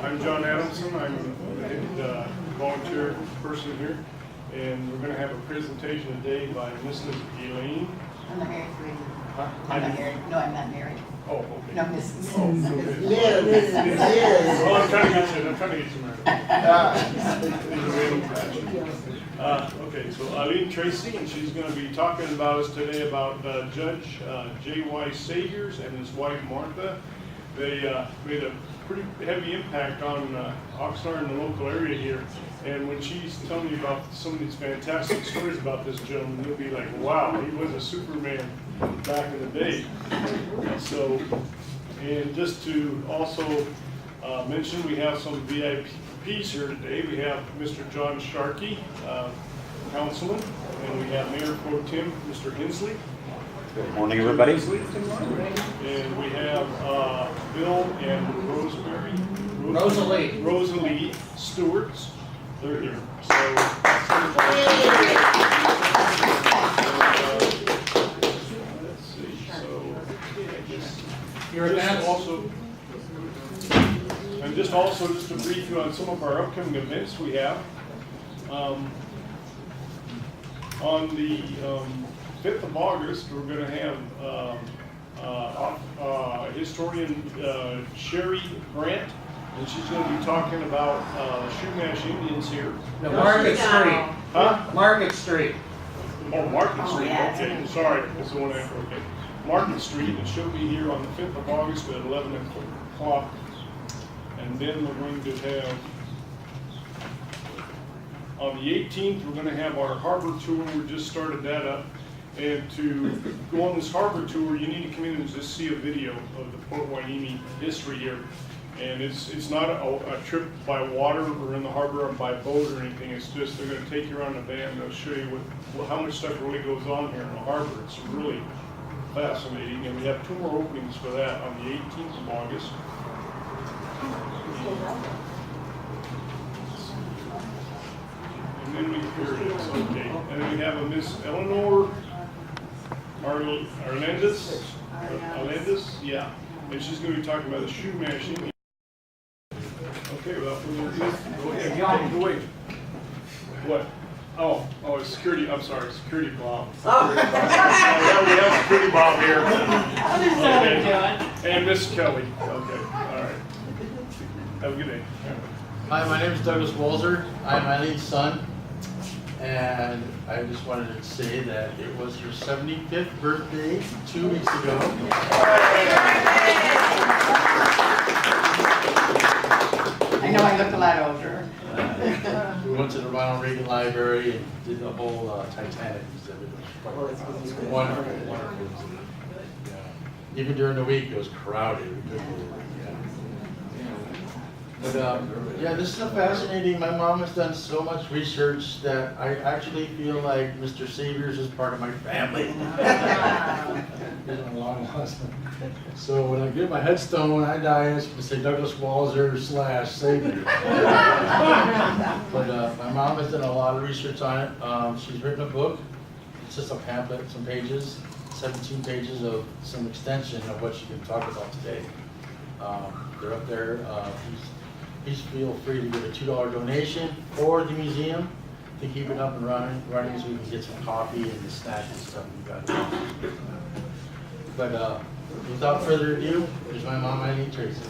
I'm John Adamson. I'm the head volunteer person here, and we're going to have a presentation today by Mrs. Eileen. I'm not married. Huh? I'm not married. No, I'm not married. Oh, okay. No, Mrs. Oh, okay. Liz. Well, I'm trying to get you married. Okay, so Eileen Tracy, and she's going to be talking about us today about Judge J.Y. Saviers and his wife Martha. They made a pretty heavy impact on Oxnard and the local area here. And when she's telling you about some of these fantastic stories about this gentleman, you'll be like, wow, he was a Superman back in the day. So, and just to also mention, we have some VIPs here today. We have Mr. John Sharkey, Councilman, and we have Mayor Pro Tem, Mr. Hensley. Good morning, everybody. And we have Bill and Rosalie Stewarts. They're here. So, let's see. So, just to brief you on some of our upcoming events we have. On the 5th of August, we're going to have historian Sherry Grant, and she's going to be talking about Hueneme Indians here. No, Market Street. Huh? Market Street. Oh, Market Street. yeah. Okay, sorry, that's the one after. Okay, Market Street, and she'll be here on the 5th of August at 11 o'clock, and then we're going to have. On the 18th, we're going to have our harbor tour. We just started that up. And to go on this harbor tour, you need to come in and just see a video of the Port Hueneme history here. And it's not a trip by water or in the harbor or by boat or anything. It's just they're going to take you around the van and they'll show you how much stuff really goes on here in the harbor. It's really fascinating. And we have 2 more openings for that on the 18th of August. And then we okay. And then we have a Miss Eleanor Arlandis, yeah. And she's going to be talking about the shoe mashing. Okay, without further ado, go ahead. Go away. What? Oh, it's security. I'm sorry, security Bob. Yeah, we have security Bob here. Okay. And Miss Kelly. Okay, all right. Have a good day. Hi, my name is Douglas Walzer. I'm Eileen's son, and I just wanted to say that it was her 75th birthday 2 weeks ago. I know I look a lot older. We went to the Ronald Reagan Library and did the whole Titanic exhibit. It was wonderful, wonderful. Yeah. Even during the week, it was crowded. We couldn't believe it. But yeah, this is fascinating. My mom has done so much research that I actually feel like Mr. Saviers is part of my family. So when I get my headstone when I die, it's going to say Douglas Walzer / Saviers. But my mom has done a lot of research on it. She's written a book. It's just a pamphlet, some pages, 17 pages of some extension of what she can talk about today. They're up there. Please feel free to give a $2 donation for the museum to keep it up and running so we can get some coffee and the snacks and stuff we've got. But without further ado, here's my mom, Eileen Tracy.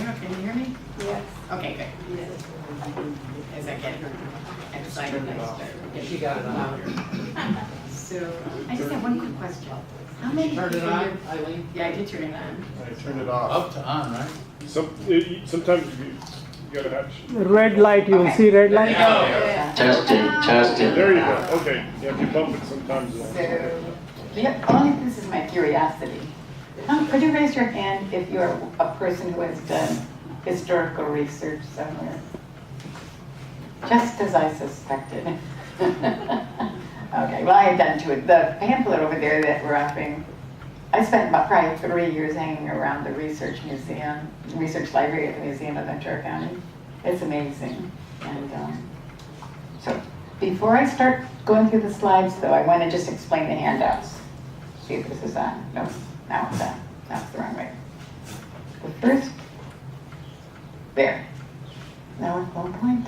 Can you hear me? Yes. Okay, good. Yes. As I get excited, I start. She got it louder. So, I just have one quick question. How many Turned it people on, here- Eileen? Yeah, I did turn it on. I turned it off. Up to on, right? Sometimes you gotta have. Red light, you'll Okay. see red light. Testing. There you go. Okay. Yeah, if you bump it sometimes. So, this is my curiosity. Could you raise your hand if you're a person who has done historical research somewhere? Just as I suspected. Okay, well, I have done 2. The pamphlet over there that we're offering, I spent about probably 3 years hanging around the research library at the Museum of Ventura County. It's amazing. And so before I start going through the slides, though, I want to just explain the handouts. See if this is on. No, now it's on. No. First, there. Now at one point,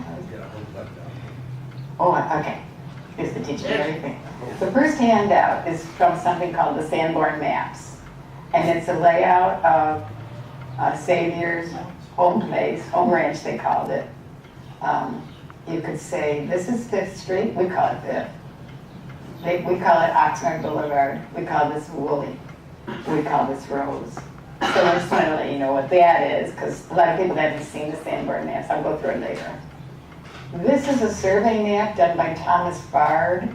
okay. Here's the teaching everything. The first handout is from something called the Sanborn Maps. And it's a layout of Saviers' home place, home ranch they called it. You could say, this is 5th Street, we call it 5th. We call it Oxnard Boulevard, we call this Woolly, we call this Rose. So I just wanted to let you know what that is, because a lot of people haven't seen the Sanborn Maps. I'll go through it later. This is a survey map done by Thomas Bard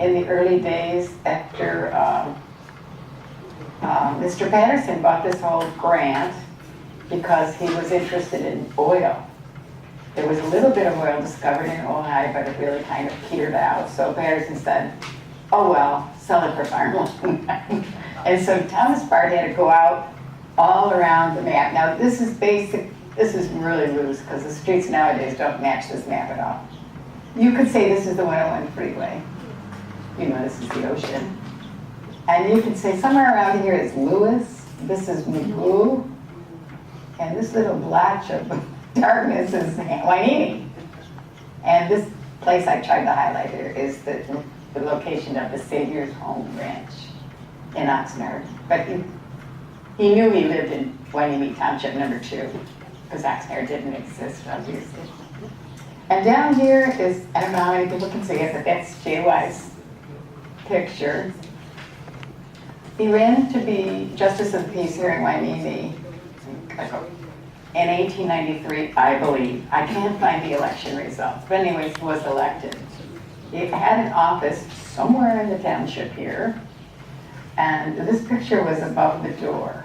in the early days after Mr. Patterson bought this whole grant because he was interested in oil. There was a little bit of oil discovered in Ohio, but it really kind of petered out. So Patterson said, oh well, sell it for farmland. And so Thomas Bard had to go out all around the map. Now this is basic, this is really loose because the streets nowadays don't match this map at all. You could say this is the 101 freeway. You know, this is the ocean. And you could say somewhere around here is Lewis, this is Magoo, and this little blotch of darkness is Hueneme. And this place I tried to highlight here is the location of the Saviors' home ranch in Oxnard. But he knew he lived in Hueneme Township number 2, because Oxnard didn't exist, obviously. And down here is, I don't know how many people can see it, but that's JY's picture. He ran to be Justice of the Peace here in Hueneme in 1893, I believe. I can't find the election results, but anyways, he was elected. He had an office somewhere in the township here, and this picture was above the door.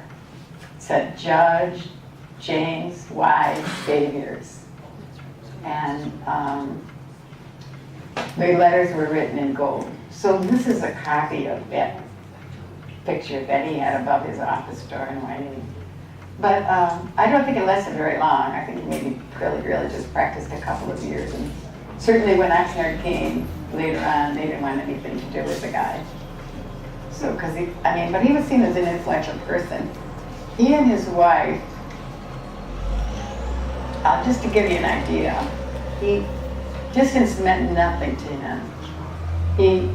It said Judge James Y. Saviers. And the letters were written in gold. So this is a copy of that picture that he had above his office door in Hueneme. But I don't think it lasted very long. I think maybe really just practiced a couple of years. And certainly when Oxnard came later on, they didn't want anything to do with the guy. So, but he was seen as an influential person. He and his wife, just to give you an idea, distance meant nothing to him. He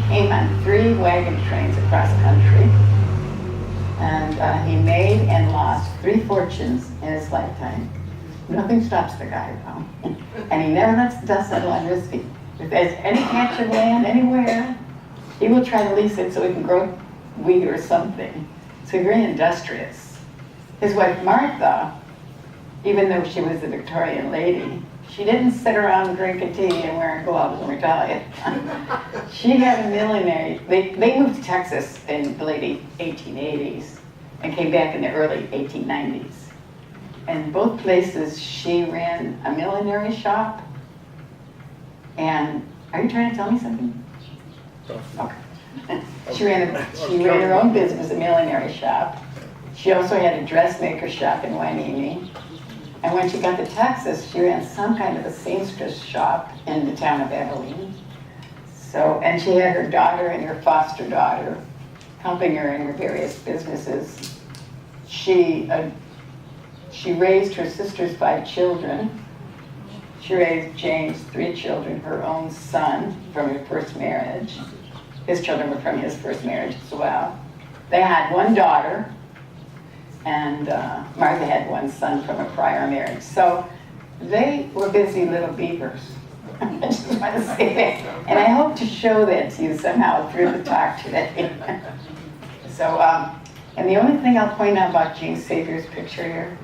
came on 3 wagon trains across country, and he made and lost 3 fortunes in his lifetime. Nothing stops the guy, though. And he never lets the dust settle on his feet. If there's any patch of land anywhere, he will try to lease it so he can grow wheat or something. So he's very industrious. His wife Martha, even though she was a Victorian lady, she didn't sit around drinking tea and wearing gloves, let me tell you. She had a millinery. They moved to Texas in the late 1880s and came back in the early 1890s. And both places she ran a millinery shop. And are you trying to tell me something? Okay. She ran her own business, a millinery shop. She also had a dressmaker shop in Hueneme. And when she got to Texas, she ran some kind of a seamstress shop in the town of Abilene. So, and she had her daughter and her foster daughter helping her in her various businesses. She raised her sister's 5 children. She raised James' 3 children, her own son from her first marriage. His children were from his first marriage as well. They had 1 daughter, and Martha had 1 son from a prior marriage. So they were busy little beavers. I just want to say that. And I hope to show that to you somehow through the talk today. So, and the only thing I'll point out about Gene Saviors' picture here,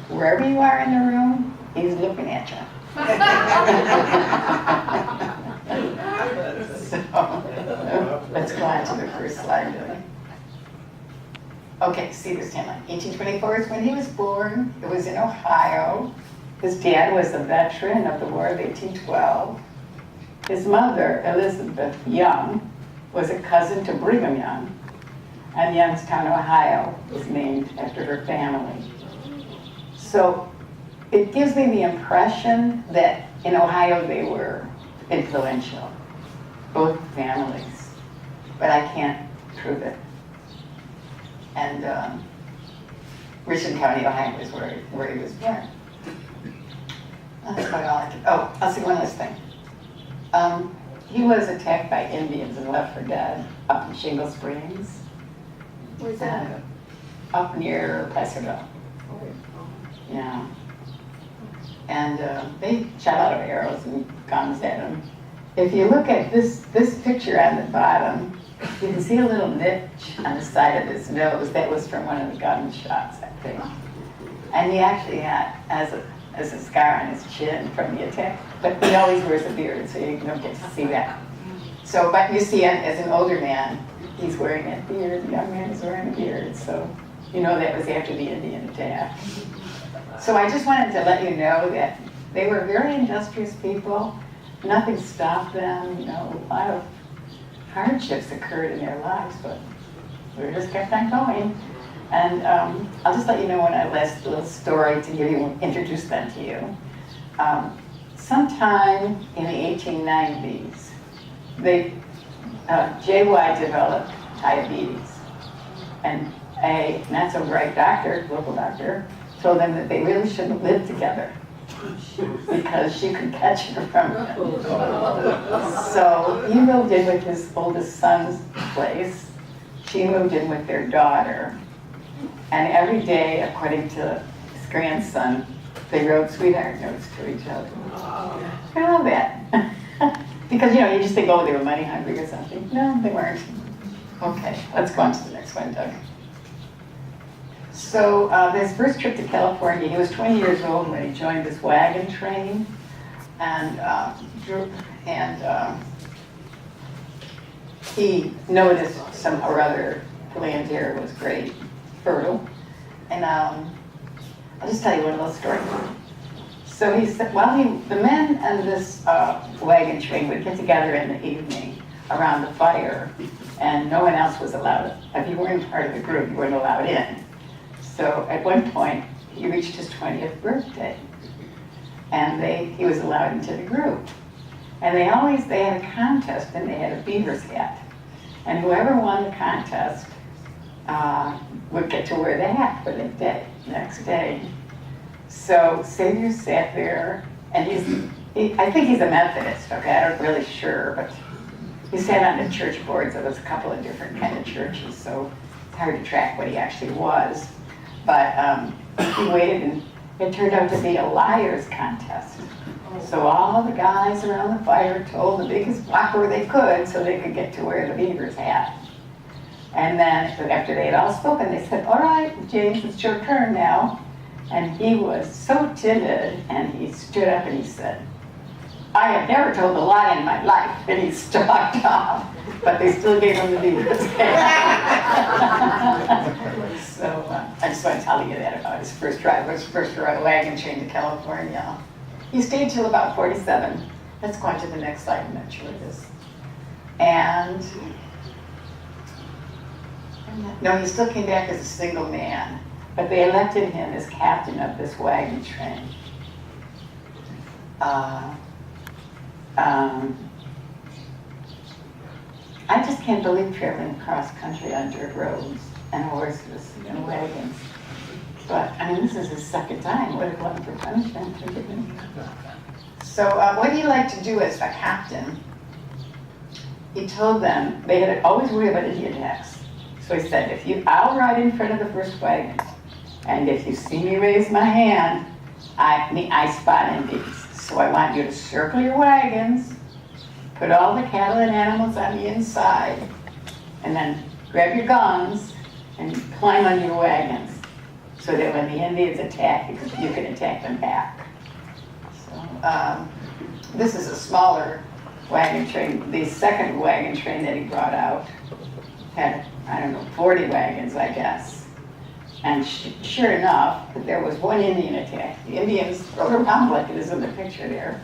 wherever you are in the room, he's looking at you. So, let's go on to the first slide, really. Okay, see this timeline. 1824 is when he was born. It was in Ohio. His dad was a veteran of the War of 1812. His mother, Elizabeth Young, was a cousin to Brigham Young, and Youngstown, Ohio, was named after her family. So it gives me the impression that in Ohio they were influential, both families, but I can't prove it. And Richland County, Ohio is where he was born. That's about all I can, oh, I'll say one last thing. He was attacked by Indians and left for dead up in Shingle Springs. Where's that? Up near Placerville. Yeah. And they shot out of arrows and guns at him. If you look at this picture on the bottom, you can see a little niche on the side of his nose. That was from one of the gunshots, I think. And he actually had as a scar on his chin from the attack. But he always wears a beard, so you don't get to see that. So, but you see, as an older man, he's wearing that beard. The young man is wearing a beard, so you know that was after the Indian attack. So I just wanted to let you know that they were very industrious people. Nothing stopped them. You know, a lot of hardships occurred in their lives, but we just kept on going. And I'll just let you know one last little story to introduce them to you. Sometime in the 1890s, JY developed diabetes, and a not so bright doctor, local doctor, told them that they really shouldn't live together because she could catch it from him. So he moved in with his oldest son's place. She moved in with their daughter. And every day, according to his grandson, they wrote sweetheart notes to each other. I love that. Because, you know, you just think, oh, they were money hungry or something. No, they weren't. Okay, let's go on to the next one, Doug. So his first trip to California, he was 20 years old when he joined this wagon train, and he noticed somehow or other the land here was great, fertile, and I'll just tell you one little story. So he said, well, the men and this wagon train would get together in the evening around the fire, and no one else was allowed. If you weren't part of the group, you weren't allowed in. So at one point, he reached his 20th birthday, and he was allowed into the group. And they had a contest, and they had a beaver's hat. And whoever won the contest would get to wear the hat for the next day. So Saviers sat there, and I think he's a Methodist, okay, I'm not really sure, but he sat on the church boards. There was a couple of different kind of churches, so it's hard to track what he actually was. But he waited, and it turned out to be a liar's contest. So all the guys around the fire told the biggest whopper they could so they could get to wear the beaver's hat. And then after they had all spoken, they said, all right, James, it's your turn now. And he was so timid, and he stood up and he said, I have never told a lie in my life. And he stalked off, but they still gave him the beaver's hat. So I just want to tell you that about his first drive. It was his first wagon train to California. He stayed till about 47. Let's go on to the next slide. I'm not sure it is. And no, he still came back as a single man, but they elected him as captain of this wagon train. I just can't believe traveling across country on dirt roads and horses and wagons. But, I mean, this is his second time. What a glutton for punishment, forgive me. So what do you like to do as a captain? He told them they had to always worry about Indian attacks. So he said, I'll ride in front of the first wagon, and if you see me raise my hand, I spot Indians. So I want you to circle your wagons, put all the cattle and animals on the inside, and then grab your guns and climb under your wagons so that when the Indians attack, you can attack them back. So this is a smaller wagon train. The second wagon train that he brought out had, 40 wagons, I guess. And sure enough, there was one Indian attack. The Indians rode around like it is in the picture there.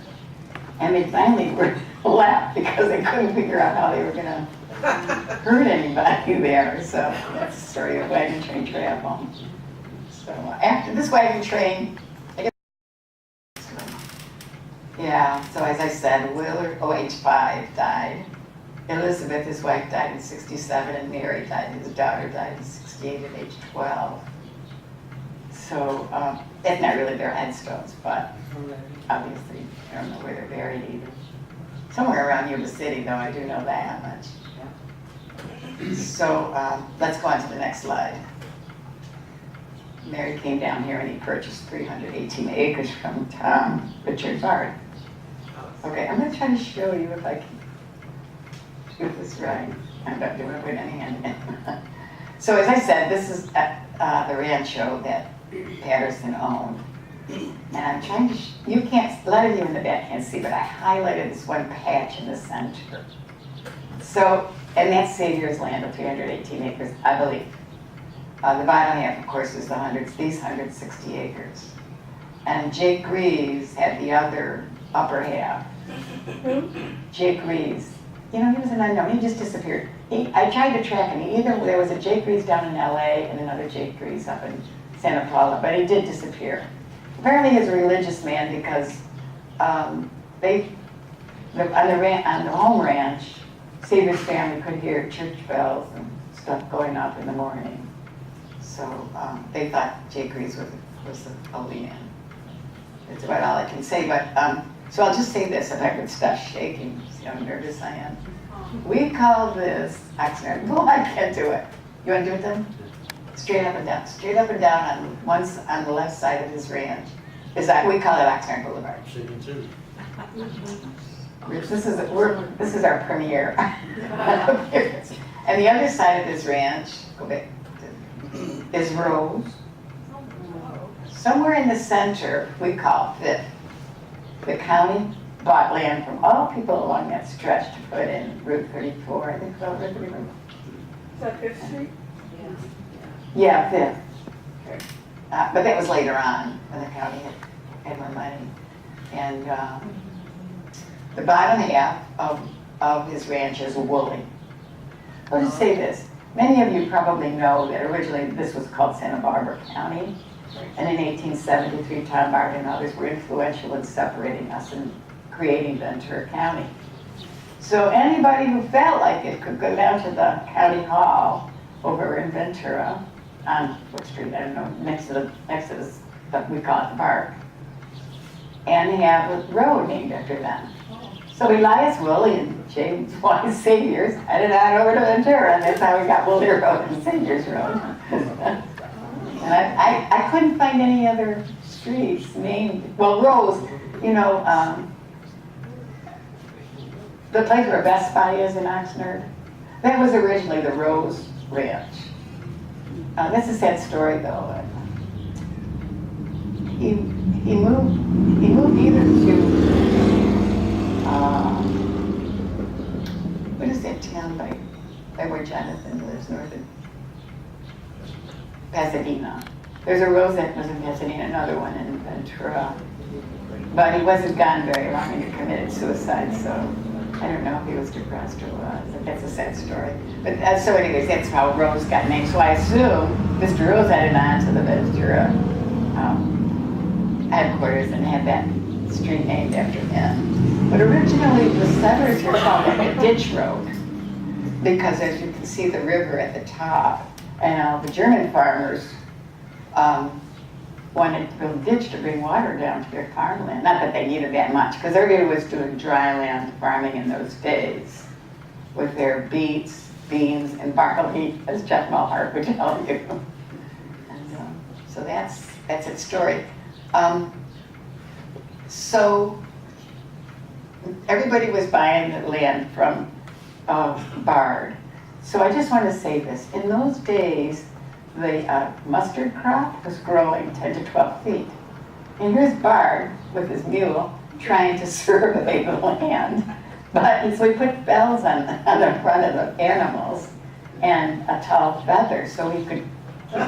And they finally were left because they couldn't figure out how they were going to hurt anybody there. So that's the story of wagon train travel. So after this wagon train, so as I said, Willard, age 5, died. Elizabeth, his wife, died in 67, and Mary died. His daughter died in 68 at age 12. So it's not really their headstones, but obviously I don't know where they're buried either. Somewhere around Yuba City, though, I do know that much. So let's go on to the next slide. Mary came down here and he purchased 318 acres from Tom Richard Bard. Okay, I'm going to try to show you if I can do this right. I'm not doing it with any hand. So as I said, this is the rancho that Patterson owned. And I'm trying to, you can't, a lot of you in the back can't see, but I highlighted this one patch in the center. So, and that's Saviors land of 318 acres, I believe. The bottom half, of course, is these 160 acres. And Jake Greaves had the other upper half. Jake Greaves, you know, he was an unknown, he just disappeared. I tried to track him, there was a Jake Greaves down in LA and another Jake Greaves up in Santa Paula, but he did disappear. Apparently he's a religious man because on the home ranch, Saviors family could hear church bells and stuff going off in the morning. So they thought Jake Greaves was a holy man. That's about all I can say, but so I'll just say this, if I could stop shaking, see how nervous I am. We call this Oxnard. No, I can't do it. You want to do it then? Straight up and down. Straight up and down on the left side of his ranch. We call it Oxnard Boulevard. Shaking too. This is our premiere. And the other side of his ranch, go back, is Rose. Somewhere in the center, we call Fifth. The county bought land from all people along that stretch to put in Route 34. I think it's called Route 34. Is that Fifth Street? Yeah, Fifth. But that was later on when the county had more money. And the bottom half of his ranch is woolly. I'll just say this. Many of you probably know that originally this was called Santa Barbara County. And in 1873, Tom Bard and others were influential in separating us and creating Ventura County. So anybody who felt like it could go down to the county hall over in Ventura on what street, I don't know, next to this, we call it the park, and have a road named after them. So Elias Woolley and James Y. Saviors headed on over to Ventura, and that's how we got Woolley Road and Saviors Road. And I couldn't find any other streets named, well, Rose, you know, the place where Best Buy is in Oxnard, that was originally the Rose Ranch. That's a sad story, though. He moved either to what is that town by where Jonathan lives, north of Pasadena. There's a Rose that was in Pasadena, another one in Ventura. But he wasn't gone very long and he committed suicide, so I don't know if he was depressed or what. But that's a sad story. But so anyways, that's how Rose got named. So I assume Mr. Rose added on to the Ventura headquarters and had that street named after him. But originally the settlers were called like a ditch road because as you can see the river at the top, and the German farmers wanted to build a ditch to bring water down to their farmland. Not that they needed that much, because everybody was doing dry land farming in those days with their beets, beans, and barley, as Jeff Mulhart would tell you. And so that's its story. So everybody was buying the land from Bard. So I just want to say this. In those days, the mustard crop was growing 10 to 12 feet. And here's Bard with his mule trying to survey the land. But so he put bells on the front of the animals and a tall feather so he could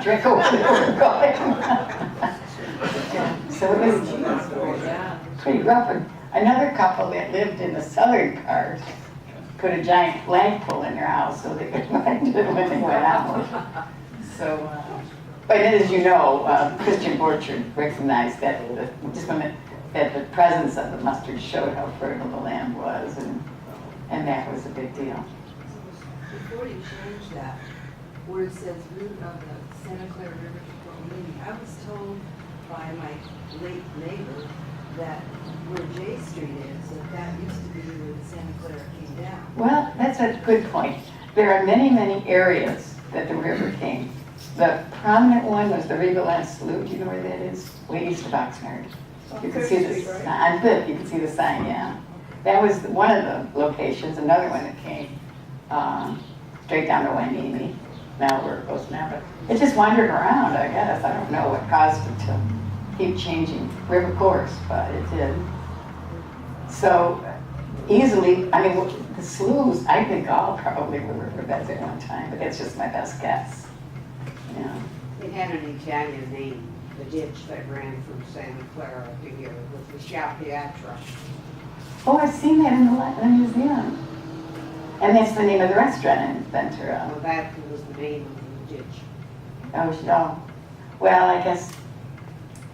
drink where they were going. So it was pretty rough. And another couple that lived in the southern part put a giant flagpole in their house so they could find it when they went out. So, but as you know, Christian Borchard recognized that the presence of the mustard showed how fertile the land was, and that was a big deal. Before you change that, where it says route of the Santa Clara River to Fort William, I was told by my late neighbor that where J Street is, that used to be where the Santa Clara came down. Well, that's a good point. There are many, many areas that the river came. The prominent one was the Riverland Slough. Do you know where that is? Way east of Oxnard. You can see the Street, right? on Fifth. You can see the sign. Yeah, that was one of the locations. Another one that came straight down to Hueneme. Now where it goes now, but it just wandered around. I guess I don't know what caused it to keep changing river course, but it did. So easily, I mean, the sloughs, I think all probably were riverbeds at one time, but that's just my best guess. Yeah. It had an Italian name, the ditch that ran from Santa Clara to here with the Sciapiatra. Oh, I've seen that in the museum. And that's the name of the restaurant in Ventura. Well, that was the name of the ditch. Oh, no. Well, I guess,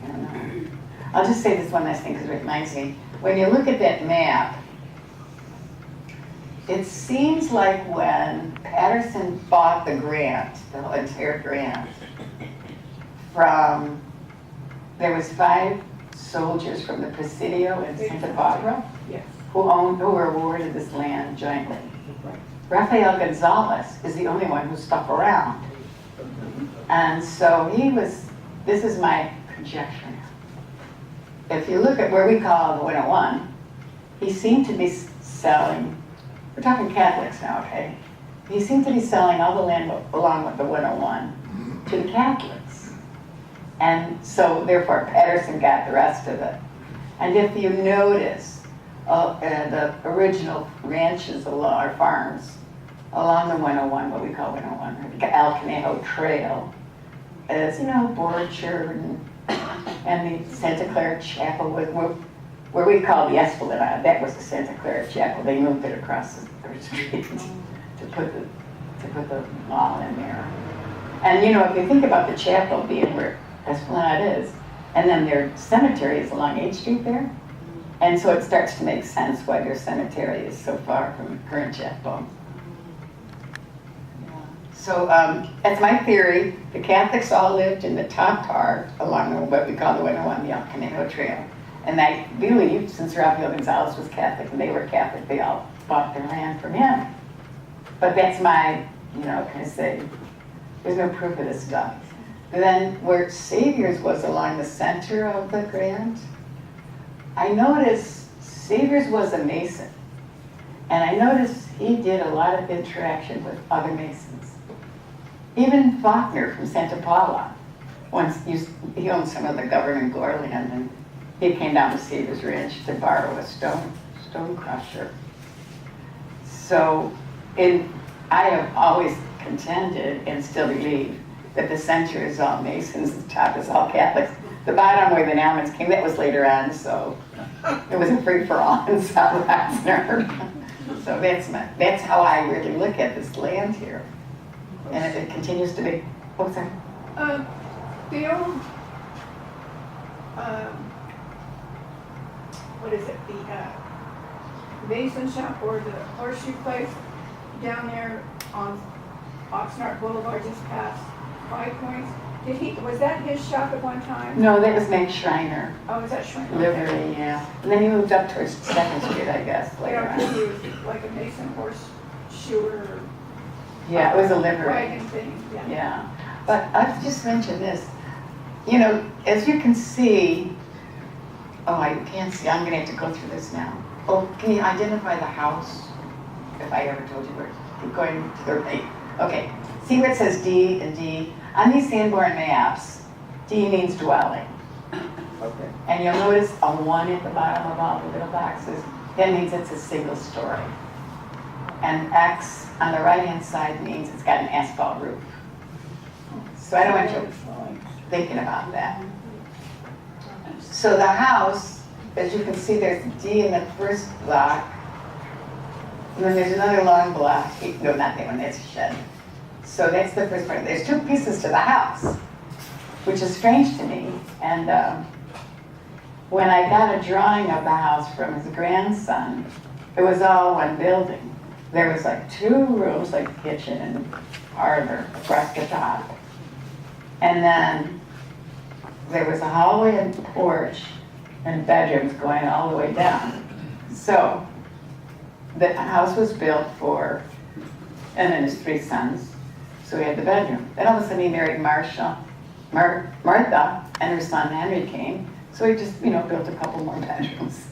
I don't know. I'll just say this one last thing because it reminds me. When you look at that map, it seems like when Patterson bought the grant, the whole entire grant, there was 5 soldiers from the Presidio in Santa Barbara Yes. who were awarded this land jointly. Rafael Gonzalez is the only one who stuck around. And so this is my conjecture now. If you look at where we call the 101, he seemed to be selling, we're talking Catholics now, okay? He seemed to be selling all the land along with the 101 to the Catholics. And so therefore Patterson got the rest of it. And if you notice, the original ranches or farms along the 101, what we call 101, the El Conejo Trail, is, Borchard and the Santa Clara Chapel, where we call the Esplanade. That was the Santa Clara Chapel. They moved it across the street to put the mall in there. And if you think about the chapel being where Esplanade is, and then their cemetery is along 8th Street there, and so it starts to make sense why their cemetery is so far from the current chapel. So that's my theory. The Catholics all lived in the top part along what we call the 101, the El Conejo Trail. And I believe, since Rafael Gonzalez was Catholic and they were Catholic, they all bought their land from him. But that's my, kind of say, there's no proof of this stuff. And then where Saviers was along the center of the grant, I noticed Saviers was a Mason. And I noticed he did a lot of interaction with other Masons. Even Faulkner from Santa Paula, he owned some of the government gore land, and he came down to Saviers Ranch to borrow a stone crusher. So I have always contended and still believe that the center is all Masons, the top is all Catholics. The bottom where the Normans came, that was later on, so it was a free-for-all in South Oxnard. So that's how I really look at this land here. And it continues to be, what's that? The old, what is it, the Mason shop or the horseshoe place down there on Oxnard Boulevard just past 5 Points. Was that his shop at one time? No, that was Meg Schreiner, Oh, was that Schreiner? livery, yeah. And then he moved up towards 2nd Street, I guess, I later don't think he on. was like a Mason horseshoer or Yeah, it was a livery. wagon thing, yeah. Yeah, but I've just mentioned this. As you can see, I can't see, I'm gonna have to go through this now. Oh, can you identify the house? If I ever told you where, keep going to the right. Okay, see where it says D and D? On these Sanborn maps, D means dwelling. Okay. And you'll notice a 1 at the bottom of all the little boxes. That means it's a single story. And X on the right-hand side means it's got an asphalt roof. So I don't want you thinking about that. So the house, as you can see, there's D in the first block. And then there's another long block. No, not that one, that's a shed. So that's the first part. There's 2 pieces to the house, which is strange to me. And when I got a drawing of the house from his grandson, it was all one building. There was like 2 rooms, like a kitchen and parlor across the top. And then there was a hallway and porch and bedrooms going all the way down. So the house was built for, and then his 3 sons, so he had the bedroom. Then all of a sudden he married Martha, and her son Henry came, so he just, built a couple more bedrooms.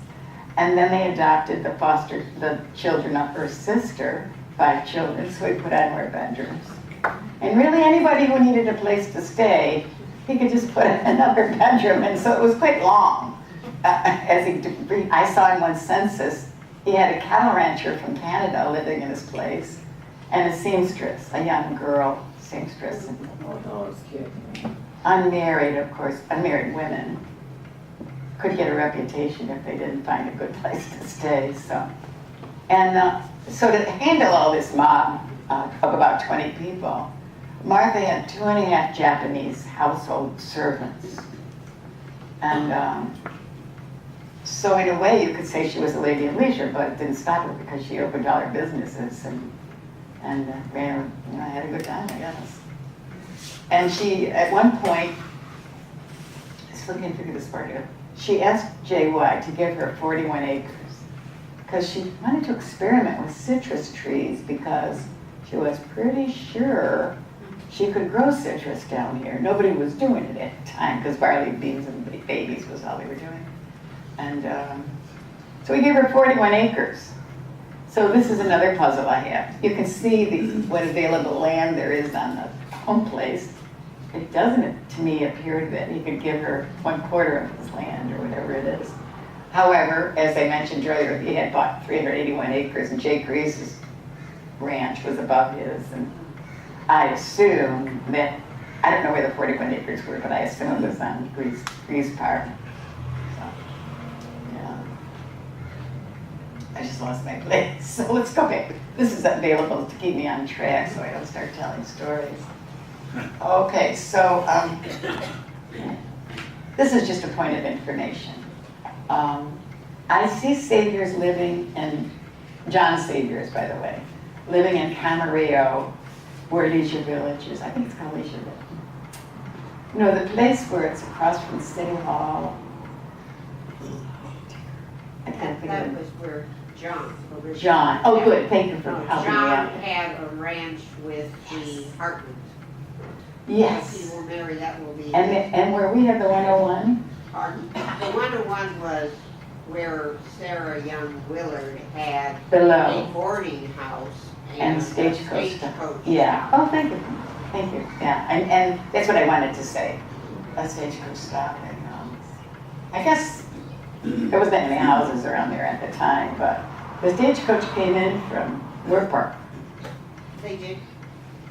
And then they adopted the children of her sister, 5 children, so he put on more bedrooms. And really anybody who needed a place to stay, he could just put another bedroom, and so it was quite long. I saw in one census, he had a cattle rancher from Canada living in his place, and a seamstress, a young girl seamstress. Oh, those kids. Unmarried, of course, unmarried women could get a reputation if they didn't find a good place to stay, so. And so to handle all this mob of about 20 people, Martha had 2.5 Japanese household servants. And so in a way you could say she was a lady of leisure, but it didn't stop her because she opened all her businesses and ran, had a good time, I guess. And she, at one point, I still can't figure this part out, she asked JY to give her 41 acres because she wanted to experiment with citrus trees because she was pretty sure she could grow citrus down here. Nobody was doing it at the time because barley, beans, and babies was all they were doing. And so we gave her 41 acres. So this is another puzzle I have. You can see what available land there is on the home place. It doesn't, to me, appear that he could give her 1/4 of his land or whatever it is. However, as I mentioned earlier, he had bought 381 acres and Jay Grease's ranch was above his. And I assume that, I don't know where the 41 acres were, but I assume it was on Grease Park. So, yeah. I just lost my place. So let's go back. This is available to keep me on track so I don't start telling stories. Okay, so this is just a point of information. I see Saviers living in, John Saviers, by the way, living in Camarillo, where Leisure Village is. I think it's called Leisure Village. No, the place where it's across from City Hall. I can't think That of it. was where John originally. John. Oh, good. Thank you for No, helping me John out. had a ranch with the Hartmans. If Yes. he will marry, that will be. And where we have the 101? Pardon? The 101 was where Sarah Young Willard had Below. a boarding house And a stagecoach. stagecoach. Yeah. Oh, thank you. Thank you. Yeah. And that's what I wanted to say. A stagecoach stop. And, I guess there wasn't any houses around there at the time, but the stagecoach came in from Work Park They did.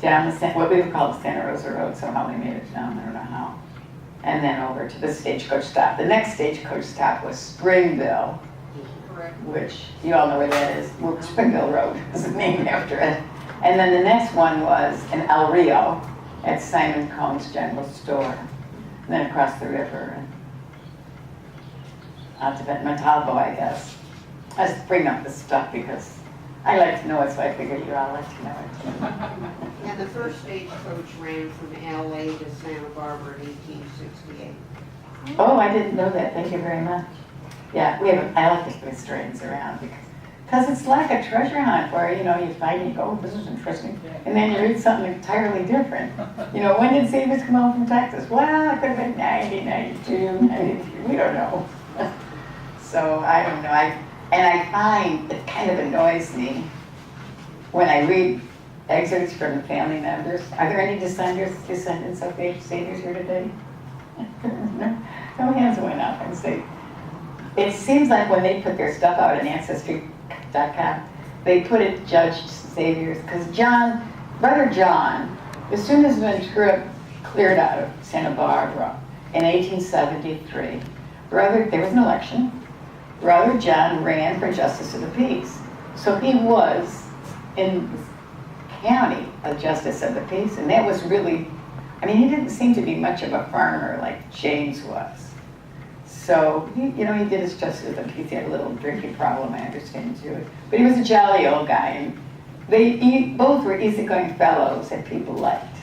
down what we would call the Santa Rosa Road. Somehow we made it down. I don't know how. And then over to the stagecoach stop. The next stagecoach stop was Springville, Correct. which you all know where that is. Springville Road is named after it. And then the next one was in El Rio at Simon Cohn's General Store. And then across the river and out to Montalvo, I guess. I just bring up this stuff because I like to know it, so I figured you all like to know it. And the first stagecoach ran from LA to Santa Barbara in 1868. Oh, I didn't know that. Thank you very much. Yeah, I like to put historians around because it's like a treasure hunt where, you find, you go, oh, this is interesting. And then you read something entirely different. When did Saviers come home from Texas? Well, it could have been 90, 92, 93, we don't know. So I don't know. I find it kind of annoys me when I read excerpts from the family members. Are there any descendants of Saviers here today? No hands went up and say, it seems like when they put their stuff out on Ancestry.com, they put it Judge Saviers, because Brother John, as soon as Ventura cleared out of Santa Barbara in 1873, there was an election, Brother John ran for Justice of the Peace. So he was in the county a Justice of the Peace, and that was really, he didn't seem to be much of a farmer like James was. So, he did his Justice of the Peace. He had a little drinking problem, I understand, too. But he was a jolly old guy, and both were easygoing fellows that people liked.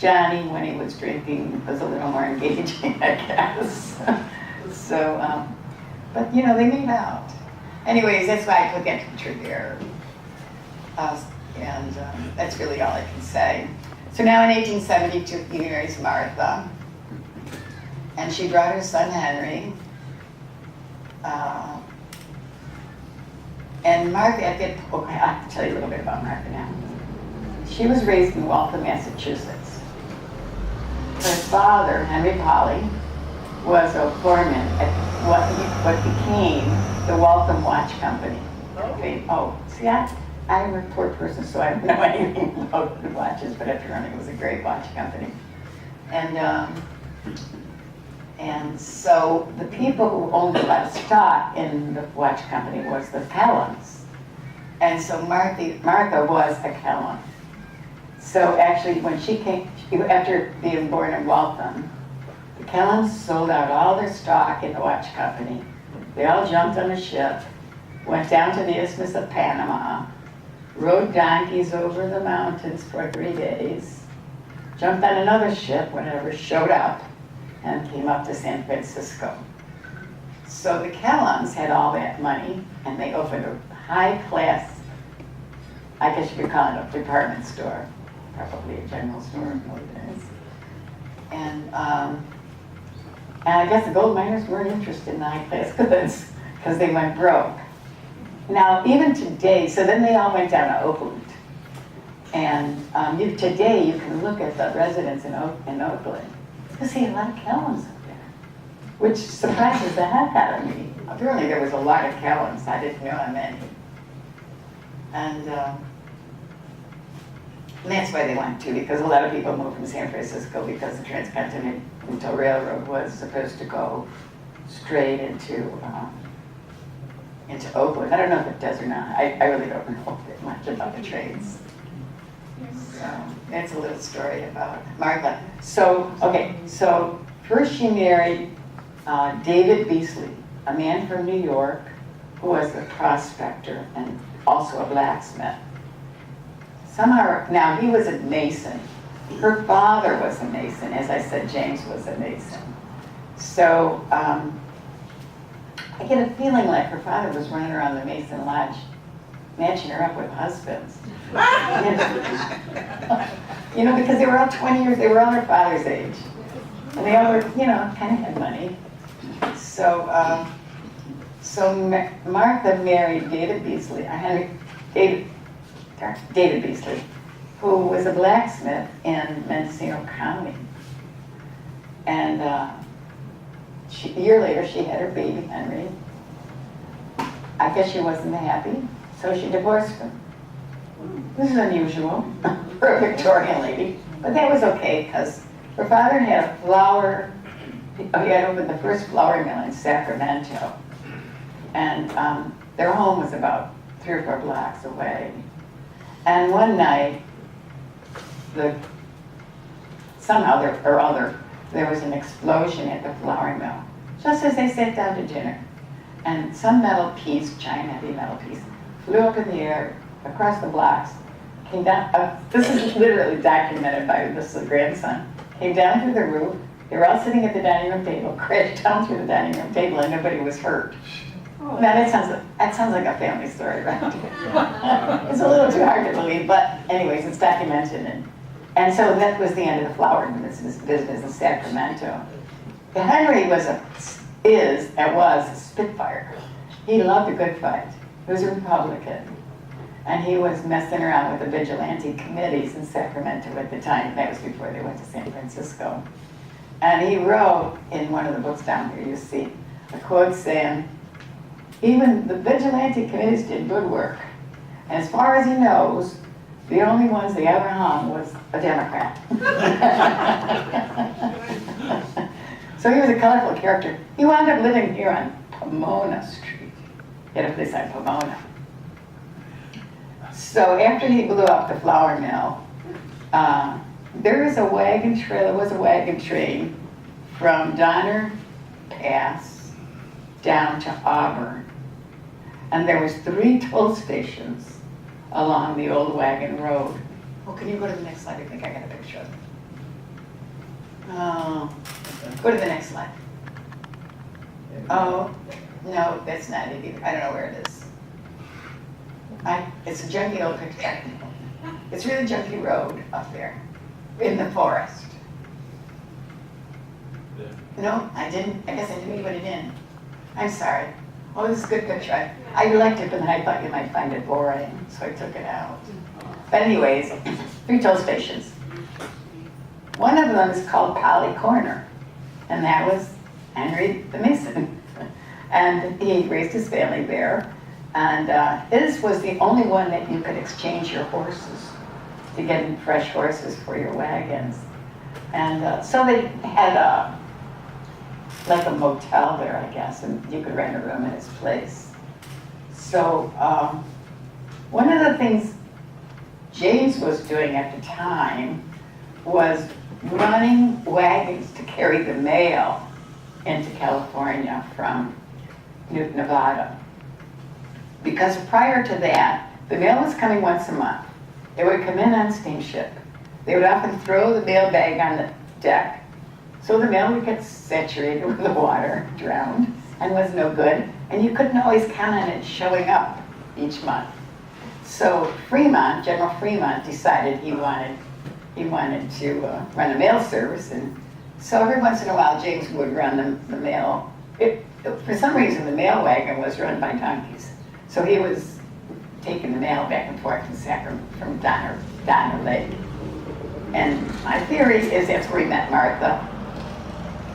Johnny, when he was drinking, was a little more engaging, I guess. So, but you know, they made out. Anyways, that's why I put that picture there. And that's really all I can say. So now in 1872, he marries Martha. And she brought her son Henry. And Martha, okay, I have to tell you a little bit about Martha now. She was raised in Waltham, Massachusetts. Her father, Henry Polly, was a foreman at what became the Waltham Watch Company. Okay. Oh, see, I'm a poor person, so I don't know anything about the watches, but after running, it was a great watch company. And so the people who owned a lot of stock in the watch company was the Kellums. And so Martha was a Kellum. So actually, when she came, after being born in Waltham, the Kellums sold out all their stock in the watch company. They all jumped on a ship, went down to the Isthmus of Panama, rode donkeys over the mountains for 3 days, jumped on another ship whenever showed up, and came up to San Francisco. So the Kellums had all that money, and they opened a high-class, I guess you could call it a department store, probably a general store in those days. And I guess the gold miners weren't interested in the high-class goods because they went broke. Now, even today, so then they all went down to Oakland. And today you can look at the residents in Oakland. You see a lot of Kellums up there, which surprises the heck out of me. Apparently there was a lot of Kellums. I didn't know how many. And that's why they went to, because a lot of people moved from San Francisco because the Transcontinental Railroad was supposed to go straight into Oakland. I don't know if it does or not. I really don't know that much about the trains. So that's a little story about Martha. So, okay, so first she married David Beasley, a man from New York who was a prospector and also a blacksmith. Somehow, now he was a mason. Her father was a mason. As I said, James was a mason. So I get a feeling like her father was running around the Mason Lodge matching her up with husbands. You know, because they were all 20 years, they were all their father's age. And they all were, you know, kind of had money. So, Martha married David Beasley, David Beasley, who was a blacksmith in Mendocino County. And a year later, she had her baby, Henry. I guess she wasn't happy, so she divorced him. This is unusual for a Victorian lady, but that was okay because her father had he had opened the first flour mill in Sacramento, and their home was about 3 or 4 blocks away. And one night, somehow there was an explosion at the flour mill, just as they sat down to dinner, and some metal piece, giant heavy metal piece, flew up in the air across the blocks, came down, this is literally documented by this grandson, came down through the roof. They were all sitting at the dining room table, crashed down through the dining room table, and nobody was hurt. Now that sounds like a family story, right? It's a little too hard to believe, but anyways, it's documented. And so that was the end of the flour business in Sacramento. Henry was a spitfire. He loved a good fight. He was a Republican. And he was messing around with the vigilante committees in Sacramento at the time. That was before they went to San Francisco. And he wrote in one of the books down here, you see, a quote saying, even the vigilante committees did good work. And as far as he knows, the only ones they ever hung was a Democrat. So he was a colorful character. He wound up living here on Pomona Street. He had a place on Pomona. So after he blew up the flour mill, there was a wagon train from Donner Pass down to Auburn. And there was 3 toll stations along the old wagon road. Oh, can you go to the next slide? I think I got a picture of it. Go to the next slide. Oh, no, that's not it either. I don't know where it is. It's a junky old picture. It's really junky road up there in the forest. No, I didn't. I guess I didn't put it in. I'm sorry. Oh, this is a good picture. I liked it, but then I thought you might find it boring, so I took it out. But anyways, 3 toll stations. One of them is called Polly Corner, and that was Henry the Mason. And he raised his family there. And his was the only one that you could exchange your horses to get fresh horses for your wagons. And so they had like a motel there, I guess, and you could rent a room in his place. So one of the things James was doing at the time was running wagons to carry the mail into California from Nevada. Because prior to that, the mail was coming once a month. It would come in on steamship. They would often throw the mail bag on the deck, so the mail would get saturated with the water, drowned, and was no good, and you couldn't always count on it showing up each month. So Fremont, General Fremont, decided he wanted to run a mail service, and so every once in a while James would run the mail. For some reason the mail wagon was run by donkeys, so he was taking the mail back and forth from Sacramento, from Donner Lake. And my theory is that's where he met Martha,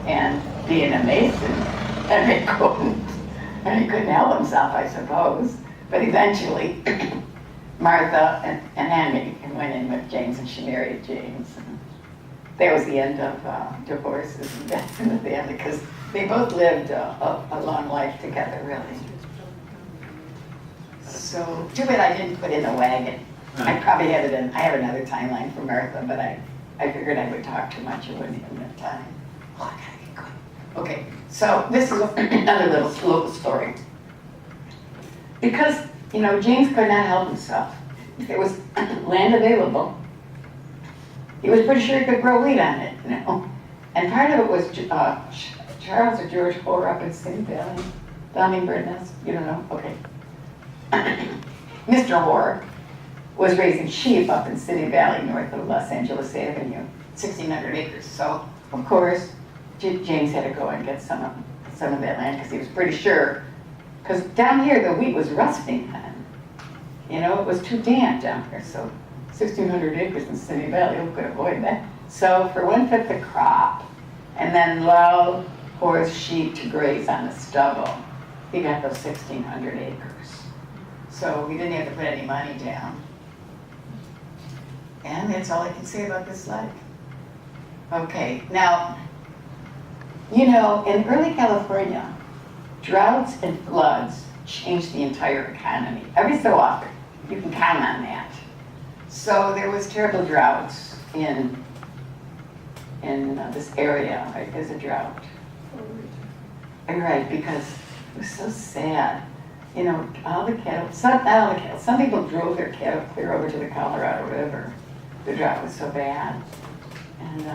and being a Mason, and he couldn't help himself, I suppose. But eventually, Martha and Henry went in with James, and she married James. And that was the end of divorces and death in the family, because they both lived a long life together, really. So, too bad I didn't put in the wagon. I probably had it in, I have another timeline for Martha, but I figured I would talk too much, it wouldn't have enough time. Oh, I gotta get going. Okay, so this is another little local story. Because, James could not help himself. If there was land available, he was pretty sure he could grow wheat on it, And part of it was Charles or George Hoare up in City Valley. Hummingbird nest, you don't know? Okay. Mr. Hoare was raising sheep up in City Valley north of Los Angeles Avenue, 1,600 acres. So, of course, James had to go and get some of that land because he was pretty sure, because down here the wheat was rusting then. It was too damp down here, so 1,600 acres in City Valley, who could avoid that? So for 1/5 the crop, and then allow Hoare's sheep to graze on the stubble, he got those 1,600 acres. So he didn't have to put any money down. And that's all I can say about this slide. Okay, now, in early California, droughts and floods changed the entire economy. Every so often, you can count on that. So there was terrible droughts in this area, right? There's a drought. Right, because it was so sad. All the cattle, not all the cattle, some people drove their cattle clear over to the Colorado River. The drought was so bad. And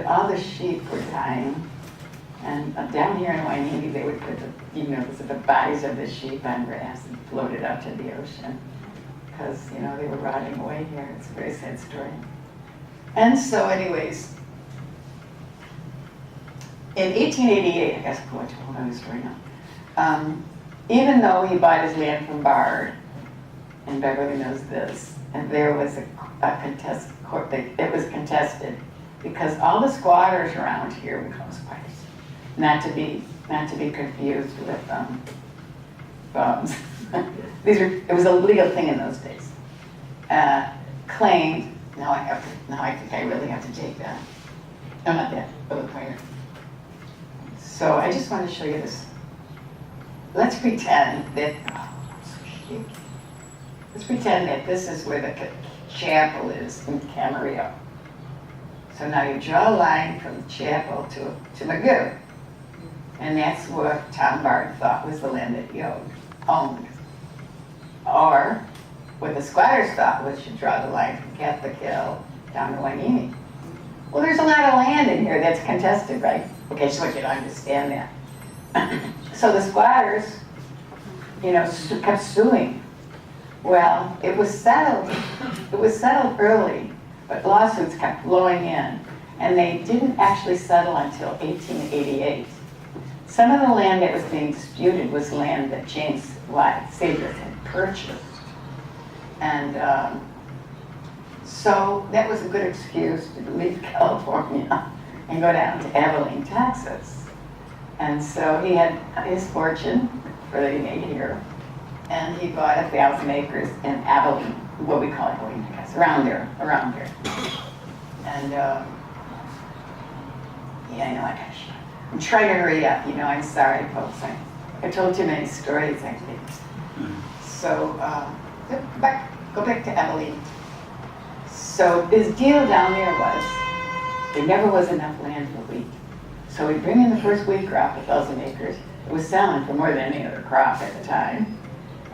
all the sheep were dying. And down here in Hueneme, they would put the bodies of the sheep on rafts and float it out to the ocean. Because, they were rotting away here. It's a very sad story. And so anyways, in 1888, I guess I'll go into a whole other story now. Even though he bought his land from Bard, and Beverly knows this, and there was a contest court, it was contested because all the squatters around here, we call them squatters, not to be confused with bums. It was a legal thing in those days. Claimed. Now I think I really have to take that. No, not that. Oh, the pointer. So I just want to show you this. Let's pretend that. Let's pretend that this is where the chapel is in Camarillo. So now you draw a line from the chapel to Magoo. And that's what Tom Bard thought was the land that he owned. Or what the squatters thought was you draw the line from Catholic Hill down to Hueneme. Well, there's a lot of land land in here that's contested, right? Okay, just want you to understand that. So the squatters, you know, kept suing. Well, it was settled early, but lawsuits kept flowing in, and they didn't actually settle until 1888. Some of the land that was being disputed was land that James Saviers had purchased. And so that was a good excuse to leave California and go down to Abilene, Texas. And so he had his fortune for that he made here, and he bought 1,000 acres in Abilene, what we call Abilene, I guess, around there. And yeah, I know I'm trying to hurry up, you know, I'm sorry, folks. I told too many stories, I think. So go back to Abilene. So his deal down there was, there never was enough land for wheat. So he'd bring in the first wheat crop, 1,000 acres. It was selling for more than any other crop at the time,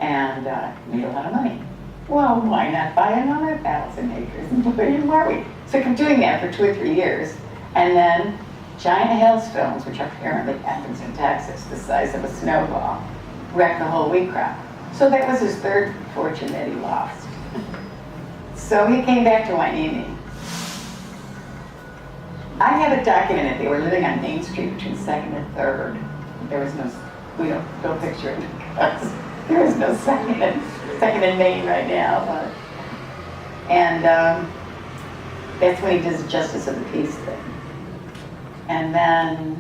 and made a lot of money. Well, why not buy another 1,000 acres and put in more wheat? So he kept doing that for 2 or 3 years, and then giant hailstones, which apparently happens in Texas, the size of a snowball, wrecked the whole wheat crop. So that was his third fortune that he lost. So he came back to Hueneme. I have it documented. They were living on Main Street between 2nd and 3rd. There was no, we don't picture it because there is no second and Main right now. But, and that's when he did the Justice of the Peace thing. And then,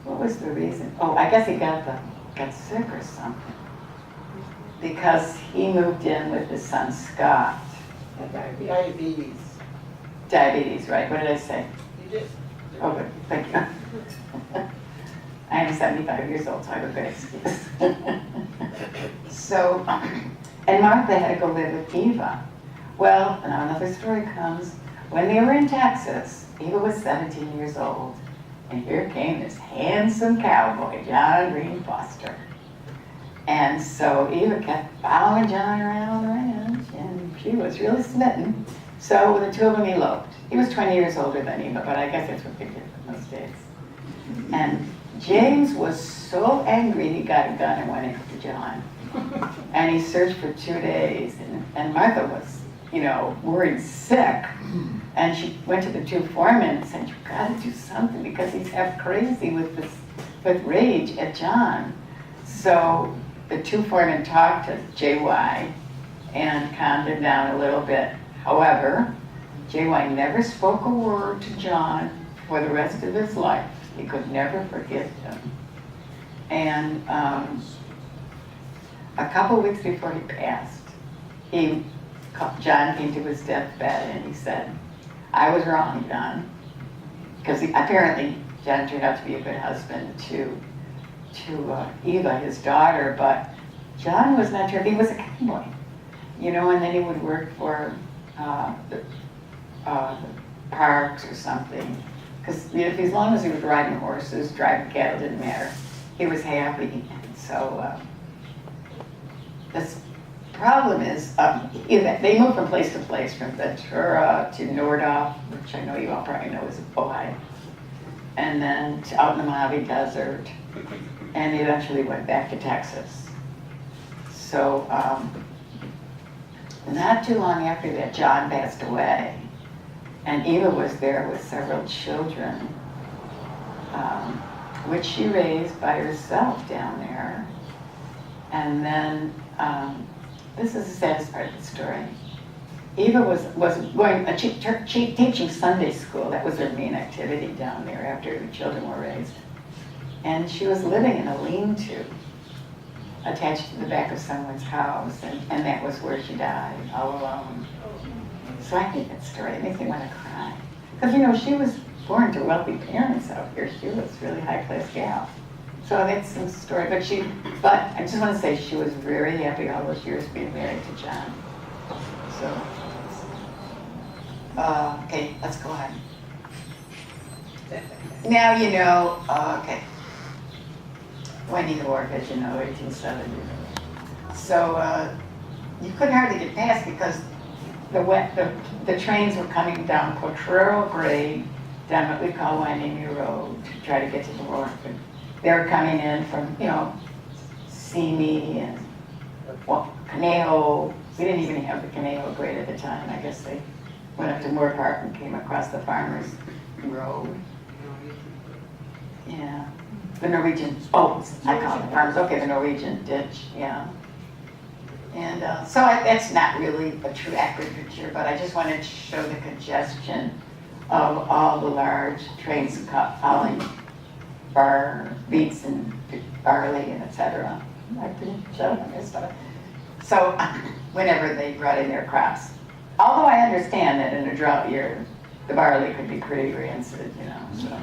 what was the reason? Oh, I guess he got sick or something. Because he moved in with his son Scott. Diabetes. Diabetes, right? What did I say? You did. Oh, good. Thank you. I am 75 years old, so I have a good excuse. So, and Martha had to go live with Eva. Well, now another story comes. When they were in Texas, Eva was 17 years old, and here came this handsome cowboy, John Green Foster. And so Eva kept following John around the ranch, and she was really smitten. So the two of them eloped. He was 20 years older than Eva, but I guess that's what they did in those days. And James was so angry he got a gun and went after John. And he searched for 2 days, and Martha was, you know, worried sick. And she went to the two foremen and said, "You've got to do something because he's half crazy with rage at John." So the two foremen talked to JY and calmed him down a little bit. However, JY never spoke a word to John for the rest of his life. He could never forgive him. And a couple weeks before he passed, John came to his deathbed and he said, "I was wrong, John." Because apparently John turned out to be a good husband to Eva, his daughter, but John was not sure. He was a cowboy, you know, and then he would work for the parks or something. Because as long as he was riding horses, driving cattle, didn't matter. He was happy. And so this problem is, they moved from place to place, from Ventura to Nordhoff, which I know you all probably know is Ohio, and then to out in the Mojave Desert, and they eventually went back to Texas. So not too long after that, John passed away, and Eva was there with several children, which she raised by herself down there. And then, this is the saddest part of the story. Eva was going teaching Sunday school. That was her main activity down there after the children were raised. And she was living in a lean-to attached to the back of someone's house, and that was where she died, all alone. So I think that story, it makes me want to cry. Because, you know, she was born to wealthy parents out here. She was a really high-class gal. So that's some story, but I just want to say she was very happy all those years being married to John. So, okay, let's go on. Now you know, okay. Wendy Ward, as you know, 1870. So you couldn't hardly get past because the trains were coming down Potrero grade, down what we call Hueneme Road, to try to get to the wharf. And they were coming in from, Simi and Conejo. We didn't even have the Conejo grade at the time. I guess they went up to Moore Park and came across the Farmers Road. Yeah. The Norwegian, I call it the Farmers, okay, the Norwegian ditch, yeah. And so that's not really a true accurate picture, but I just wanted to show the congestion of all the large trains hauling beets and barley and et cetera. I didn't show them this stuff. So whenever they brought in their crops, although I understand that in a drought year, the barley could be pretty rancid, so.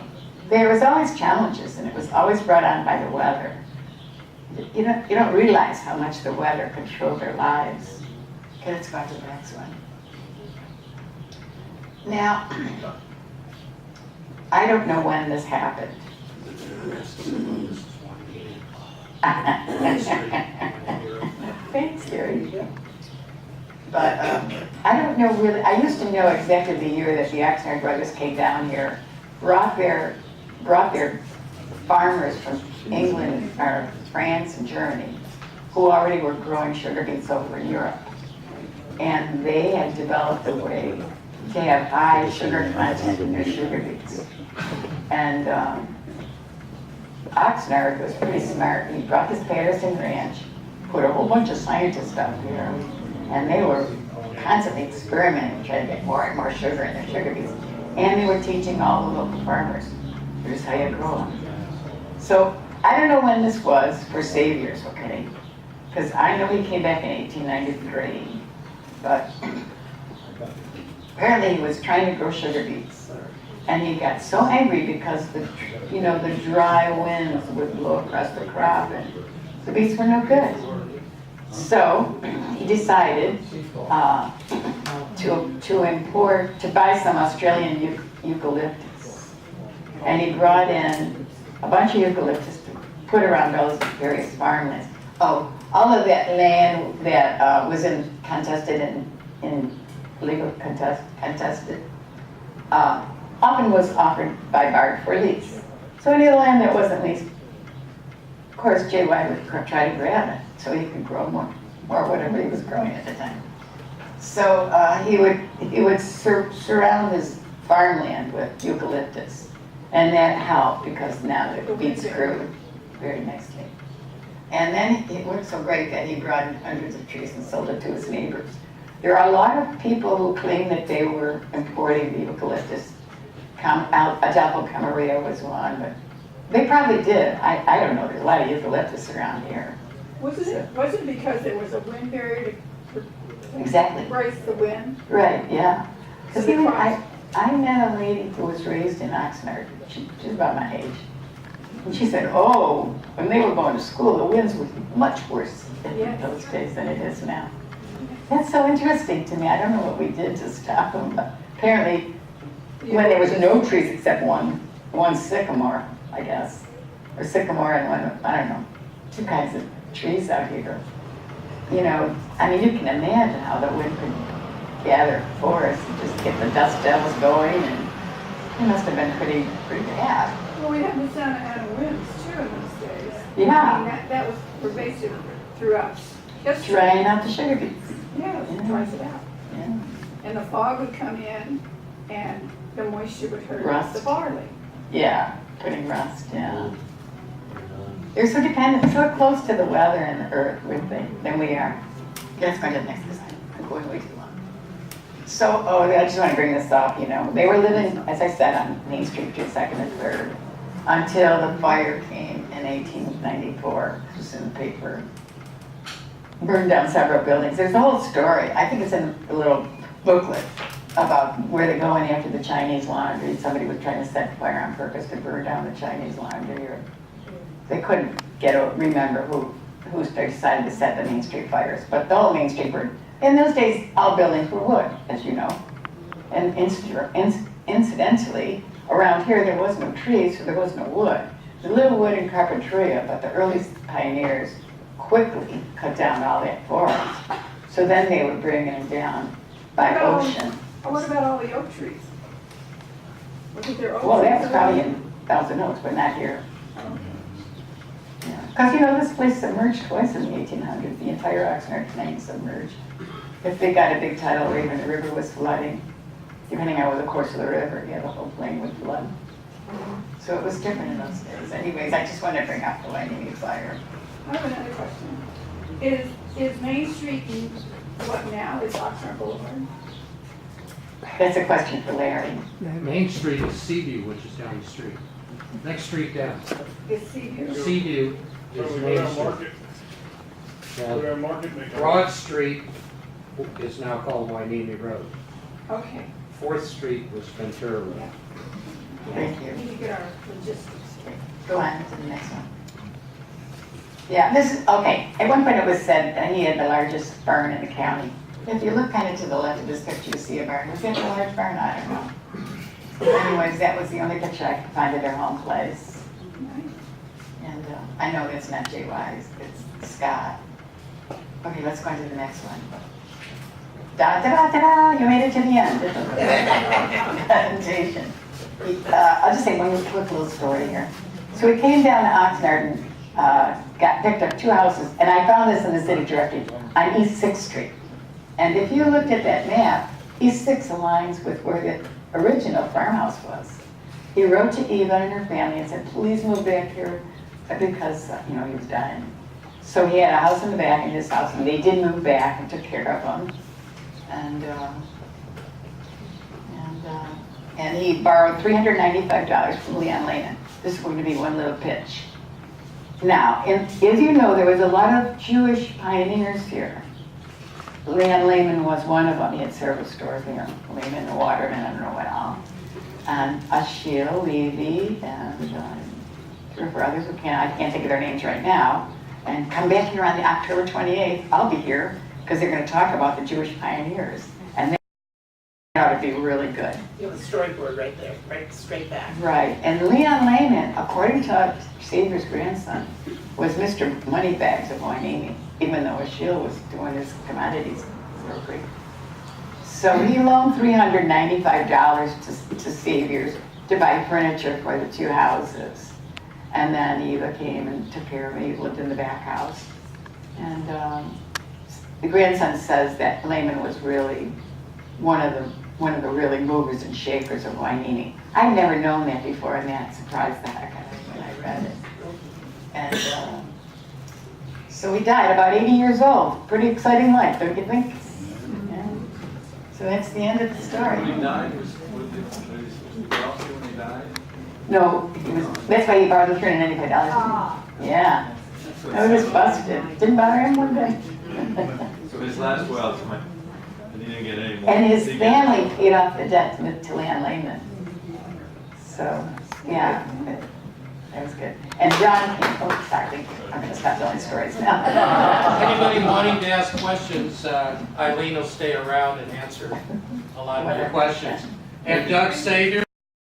There was always challenges, and it was always brought on by the weather. You don't realize how much the weather controlled their lives. Okay, let's go on to the next one. Now, I don't know when this happened. Thanks, Gary. But I don't know really. I used to know exactly the year that the Oxnard brothers came down here, brought their farmers from England or France and Germany, who already were growing sugar beets over in Europe. And they had developed a way to have high sugar content in their sugar beets. And Oxnard was pretty smart. He brought this Patterson ranch, put a whole bunch of scientists up here, and they were constantly experimenting, trying to get more and more sugar in their sugar beets. And they were teaching all the local farmers, here's how you grow them. So I don't know when this was for Saviers, okay? Because I know he came back in 1893, but apparently he was trying to grow sugar beets. And he got so angry because the dry winds would blow across the crop and the beets were no good. So he decided to buy some Australian eucalyptus. And he brought in a bunch of eucalyptus to put around those various farmlands. Oh, all of that land that was contested in legal contested often was offered by barter for lease. So any land that wasn't leased, of course, JY would try to grab it so he could grow more whatever he was growing at the time. So he would surround his farmland with eucalyptus, and that helped because now the beets grew very nicely. And then it worked so great that he brought in hundreds of trees and sold it to his neighbors. There are a lot of people who claim that they were importing the eucalyptus. Adolfo Camarillo was one, but they probably did. I don't know. There's a lot of eucalyptus around here. Wasn't it because there was a wind barrier to Exactly. brace the wind? Right, yeah. Because So even the I met a lady who was raised in Oxnard. She's about my age. And she said, when they were going to school, the winds were much worse in Yes. those days than it is now. That's so interesting to me. I don't know what we did to stop them, but apparently when there was no trees except one sycamore, I guess, or sycamore and one, I don't know, two kinds of trees out here. You can imagine how the wind could gather forests and just get the dust devils going, and it must have been pretty bad. Well, we had the Santa Ana winds too in those days. Yeah. I mean, that was pervasive throughout history. Drying out the sugar beets. Yeah, it dries it out. Yeah. And the fog would come in and the moisture would hurt Rust. the barley. Yeah, putting rust, yeah. They're so dependent, so close to the weather and the earth, than we are. Let's go to the next slide. I'm going way too long. So, I just want to bring this up, They were living, as I said, on Main Street, 2nd and 3rd, until the fire came in 1894. It was in the paper. Burned down several buildings. There's a whole story. I think it's in a little booklet about where they go in after the Chinese laundry. Somebody was trying to set fire on purpose to burn down the Chinese laundry. Or they couldn't remember who decided to set the Main Street fires. But the whole Main Street in those days, all buildings were wood, as you know. And incidentally, around here there was no trees, so there was no wood. There's a little wood in Carpinteria, but the early pioneers quickly cut down all that forest. So then they were bringing them down by ocean. What about all the oak trees? Wasn't there oak Well, trees? that was probably in Thousand Oaks, but not here. Because, you know, this place submerged twice in the 1800s. The entire Oxnard Plain submerged. If they got a big tidal wave and the river was flooding, depending on the course of the river, yeah, the whole plain would flood. So it was different in those days. Anyways, I just wanted to bring up the Hueneme fire. I have another question. Is Main Street in what now is Oxnard Boulevard? That's a question for Larry. Main Street is Seaview, which is down the street. Next street down. Is Seaview? Seaview So is we Main got our Street. market, we our market maker. Broad Street is now called Hueneme Road. Okay. 4th Street was Ventura Road. Yeah. Thank you. We need to get our logistics straight. Go on to the next one. Yeah, this is, okay, at one point it was said that he had the largest barn in the county. If you look kind of to the left of this picture, you see a barn. Was that a large barn? I don't know. Anyways, that was the only picture I could find of their home place. And I know it's not Jay Wise, it's Scott. Okay, let's go on to the next one. Da da da da da, you made it to the end. Presentation. I'll just say one quick little story here. So we came down to Oxnard and got picked up 2 houses, and I found this in the city directory on East 6th Street. And if you looked at that map, East 6 aligns with where the original farmhouse was. He wrote to Eva and her family and said, please move back here because, you know, he was dying. So he had a house in the back and his house, and they did move back and took care of him. And he borrowed $395 from Leon Lehman. This is going to be one little pitch. Now, as you know, there was a lot of Jewish pioneers here. Leon Lehman was one of them. He had several stores here. Lehman, the Waterman, I don't know what all. And Ashiel, Levy, and 3 or 4 others I can't think of their names right now. And come back here on the October 28th. I'll be here because they're going to talk about the Jewish pioneers. And they ought to be really good. You have a storyboard right there, right straight back. Right. And Leon Lehman, according to Saviers' grandson, was Mr. Moneybags of Hueneme, even though Ashiel was doing his commodities brokerage. So he loaned $395 to Saviors to buy furniture for the 2 houses. And then Eva came and took care of me. He lived in the back house. And the grandson says that Lehman was really one of the really movers and shakers of Hueneme. I'd never known that before, and that surprised the heck out of me when I read it. And so he died about 80 years old. Pretty exciting life, don't you think? Yeah. So that's the end of the story. When he died, was he supposed to be wealthy when he died? No, that's why he borrowed the $395. Yeah. I was busted. Didn't bother him one bit. So his last wealth, and he didn't get any more. And his family paid off the debt to Leon Lehman. So, yeah, that was good. And John came, oh, sorry, I'm going to stop telling stories now. Anybody wanting to ask questions, Eileen will stay around and answer a lot of your questions. And Doug Saviors.